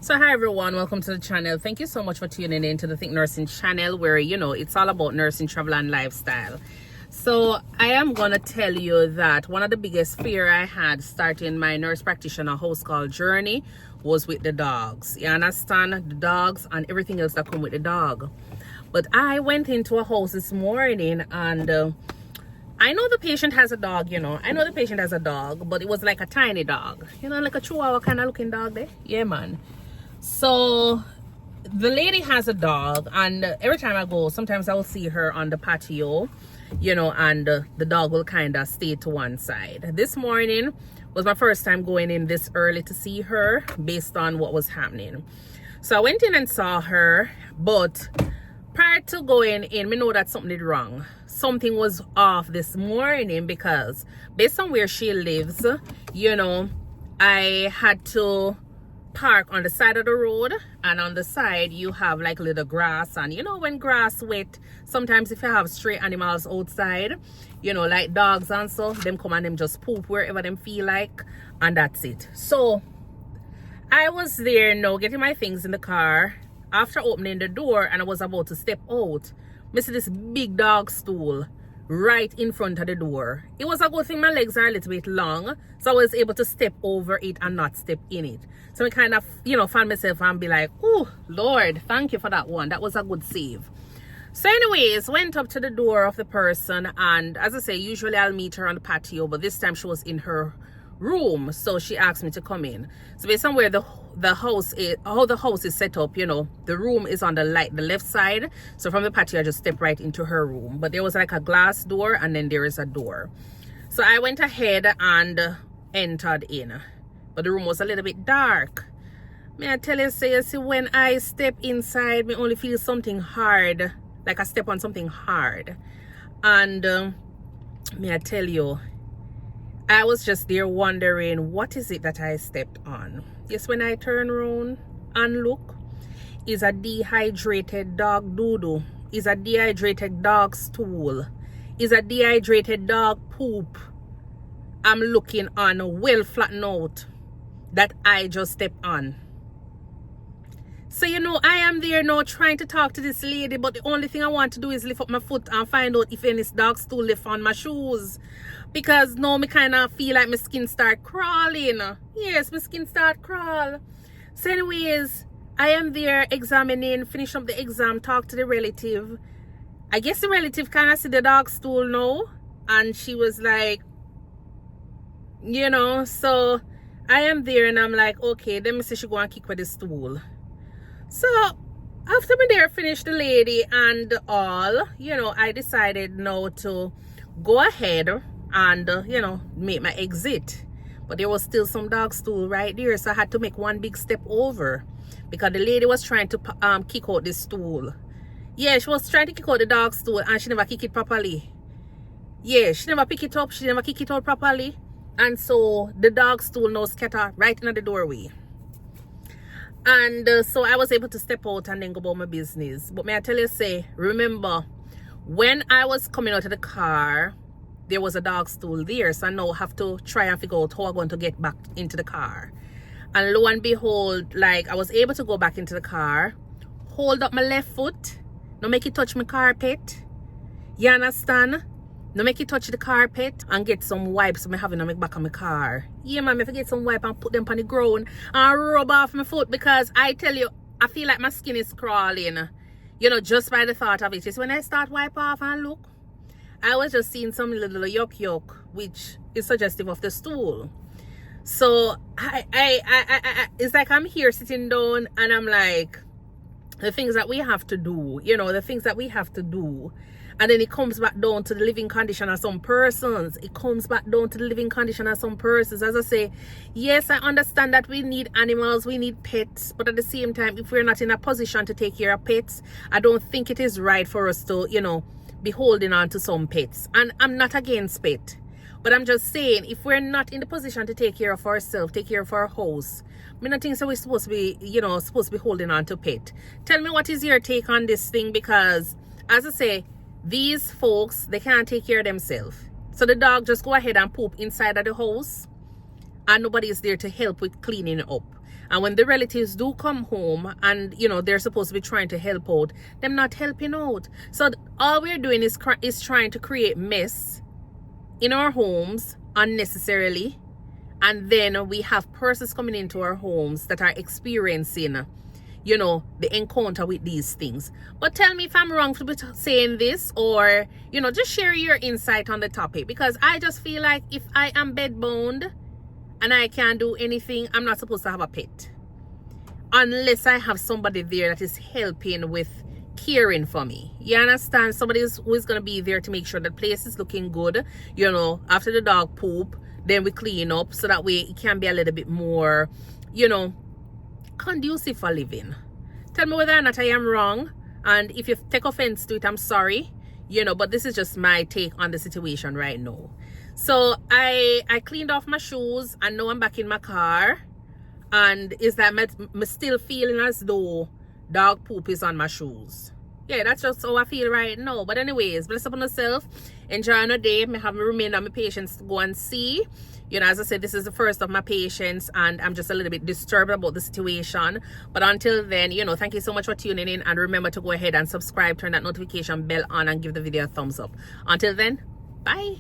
So hi everyone, welcome to the channel. Thank you so much for tuning in to the ThinkNursing channel, where it's all about nursing, travel and lifestyle. So I am gonna tell you that one of the biggest fear I had starting my nurse practitioner house call journey was with the dogs. You understand? The dogs and everything else that come with the dog. But I went into a house this morning and I know the patient has a dog, I know the patient has a dog, but it was like a tiny dog, like a chihuahua kind of looking dog there. Yeah, man. So the lady has a dog, and every time I go, sometimes I will see her on the patio, and the dog will kind of stay to one side. This morning was my first time going in this early to see her based on what was happening. So I went in and saw her, but prior to going in, me know that something did wrong. Something was off this morning because based on where she lives, I had to park on the side of the road, and on the side you have like little grass, and when grass wet, sometimes if you have stray animals outside, like dogs and so, them come and them just poop wherever them feel like, and that's it. So I was there now getting my things in the car. After opening the door and I was about to step out, I see this big dog stool right in front of the door. It was a good thing my legs are a little bit long, so I was able to step over it and not step in it. So I kind of, found myself and be like, oh, Lord, thank you for that one. That was a good save. So anyways, went up to the door of the person, and as I say, usually I'll meet her on the patio, but this time she was in her room, so she asked me to come in. So based on where the house is, how the house is set up, the room is on the left side. So from the patio, I just stepped right into her room. But there was like a glass door, and then there is a door. So I went ahead and entered in, but the room was a little bit dark. May I tell you, see, when I step inside, me only feel something hard, like I step on something hard. And may I tell you, I was just there wondering, what is it that I stepped on? Yes, when I turn around and look, is a dehydrated dog doo-doo, is a dehydrated dog stool, is a dehydrated dog poop. I'm looking on a well flattened out that I just stepped on. So I am there now trying to talk to this lady, but the only thing I want to do is lift up my foot and find out if any dog stool left on my shoes. Because now me kind of feel like my skin start crawling. Yes, my skin start crawl. So anyways, I am there examining, finish up the exam, talk to the relative. I guess the relative kind of see the dog stool now, and she was like, so I am there and I'm like, okay, let me see she go and kick with the stool. So after me there finish the lady and all, I decided now to go ahead and make my exit. But there was still some dog stool right there, so I had to make one big step over because the lady was trying to kick out the stool. Yeah, she was trying to kick out the dog stool and she never kick it properly. Yeah, she never pick it up, she never kick it out properly, and so the dog stool now scatter right in the doorway. And so I was able to step out and then go about my business. But may I tell you, remember, when I was coming out of the car, there was a dog stool there, so I now have to try and figure out how I'm going to get back into the car. And lo and behold, like, I was able to go back into the car, hold up my left foot, no make it touch my carpet. You understand? No make it touch the carpet, and get some wipes I having on my back of my car. Yeah, man, if I get some wipe and put them on the ground and rub off my foot, because I tell you, I feel like my skin is crawling, just by the thought of it. It's when I start wipe off and look, I was just seeing some little yuck, which is suggestive of the stool. So I it's like I'm here sitting down and I'm like, the things that we have to do, the things that we have to do. And then it comes back down to the living condition of some persons. It comes back down to the living condition of some persons. As I say, yes, I understand that we need animals, we need pets. But at the same time, if we're not in a position to take care of pets, I don't think it is right for us to, be holding on to some pets. And I'm not against pet, but I'm just saying, if we're not in the position to take care of ourselves, take care of our house, I don't think so we're supposed to be, supposed to be holding on to pet. Tell me, what is your take on this thing? Because as I say, these folks, they can't take care of themselves. So the dog just go ahead and poop inside of the house, and nobody is there to help with cleaning it up. And when the relatives do come home and, you know, they're supposed to be trying to help out, them not helping out. So all we're doing is trying to create mess in our homes unnecessarily. And then we have persons coming into our homes that are experiencing, you know, the encounter with these things. But tell me if I'm wrong for saying this, or, you know, just share your insight on the topic, because I just feel like if I am bedbound and I can't do anything, I'm not supposed to have a pet unless I have somebody there that is helping with caring for me. You understand? Somebody who is going to be there to make sure the place is looking good. You know, after the dog poop, then we clean up, so that way it can be a little bit more, you know, conducive for living. Tell me whether or not I am wrong, and if you take offense to it, I'm sorry, you know, but this is just my take on the situation right now. So I cleaned off my shoes, and now I'm back in my car, and is that me still feeling as though dog poop is on my shoes. Yeah, that's just how I feel right now. But anyways, bless up on yourself, enjoy another day. Me have me remain on my patients to go and see. You know, as I said, this is the first of my patients, and I'm just a little bit disturbed about the situation. But until then, you know, thank you so much for tuning in, and remember to go ahead and subscribe, turn that notification bell on, and give the video a thumbs up. Until then, bye.